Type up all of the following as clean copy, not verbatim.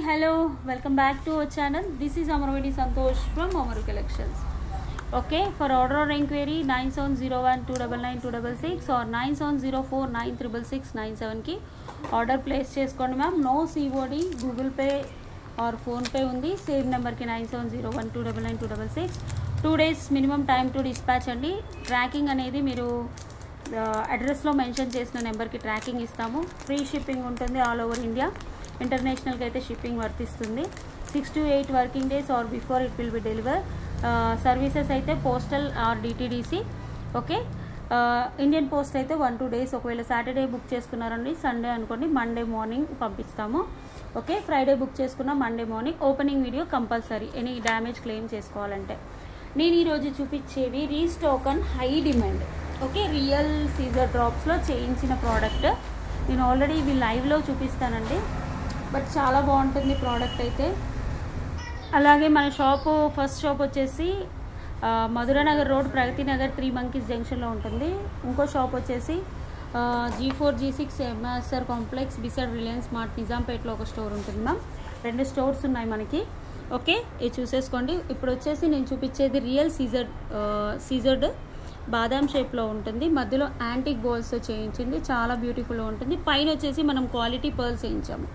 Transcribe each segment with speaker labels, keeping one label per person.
Speaker 1: hello, welcome back to our channel. This is Amaravedi Santosh from Amaru Collections. Okay, for order or inquiry 9701299266 or 9704966697 ki order place cheskondi ma'am. No COD, Google Pay or Phone Pay undi. Same number ki 9701299266. 2 days minimum time to dispatch andi. Tracking anedi meeru address లో mention చేసిన number కి tracking ఇస్తాము. Free shipping ఉంటుంది all over India. International కి అయితే shipping వర్తిస్తుంది. 6 to 8 working days or before it will be deliver. Services అయితే postal or DTDC. Okay, Indian post అయితే 1-2 days. ఒకవేళ సాటర్డే బుక్ చేసుకున్నారండి, సండే అనుకోండి, మండే మార్నింగ్ పంపిస్తాము. ఓకే, ఫ్రైడే బుక్ చేసుకున్న Monday morning. Opening video compulsory, any damage claim చేసుకోవాలంటే. నేను ఈరోజు చూపించేవి restock and high demand. Okay, real సీజర్ డ్రాప్స్లో చేయించిన ప్రోడక్ట్ నేను ఆల్రెడీ ఇవి లైవ్లో చూపిస్తానండి. బట్ చాలా బాగుంటుంది ప్రోడక్ట్ అయితే. అలాగే మన షాపు ఫస్ట్ షాప్ వచ్చేసి మధురానగర్ రోడ్, ప్రగతి నగర్, 3 Monkeys జంక్షన్లో ఉంటుంది. ఇంకో షాప్ వచ్చేసి G4 G6 MSR complex beside Reliance Mart నిజాంపేటలో ఒక స్టోర్ ఉంటుంది మ్యామ్. 2 స్టోర్స్ ఉన్నాయి మనకి. ఓకే, ఇది చూసేసుకోండి. ఇప్పుడు వచ్చేసి నేను చూపించేది రియల్ సీజర్డ్ బాదాం షేప్లో ఉంటుంది. మధ్యలో యాంటిక్ బోల్స్ చేయించింది, చాలా బ్యూటిఫుల్గా ఉంటుంది. పైన వచ్చేసి మనం క్వాలిటీ పర్ల్స్ వేయించాము.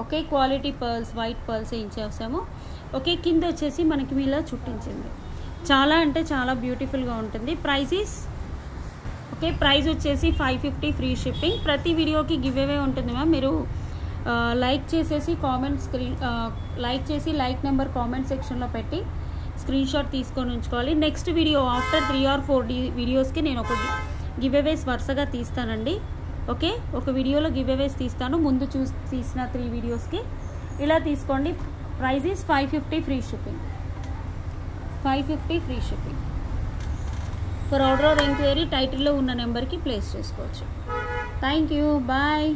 Speaker 1: Okay, quality pearls, white pearls వేయించేసాము. ఓకే, కింద వచ్చేసి మనకి మీలా చుట్టించింది. చాలా అంటే చాలా బ్యూటిఫుల్గా ఉంటుంది. ప్రైస్ వచ్చేసి 550 ఫ్రీ షిప్పింగ్. ప్రతి వీడియోకి గివ్ అవే ఉంటుంది మ్యామ్. మీరు లైక్ చేసేసి లైక్ నెంబర్ కామెంట్ సెక్షన్లో పెట్టి స్క్రీన్ షాట్ తీసుకొని ఉంచుకోవాలి. నెక్స్ట్ వీడియో ఆఫ్టర్ 3 or 4 వీడియోస్కి నేను ఒక గివ్ అవేస్ వరుసగా తీస్తానండి. ఓకే, ఒక వీడియోలో గివ్ అవేస్ తీస్తాను. ముందు తీసిన 3 వీడియోస్కి ఇలా తీసుకోండి. Price is 550 free shipping. 550 free shipping. For order or enquiry టైటిల్లో ఉన్న నెంబర్కి ప్లేస్ చేసుకోవచ్చు. Thank you, bye.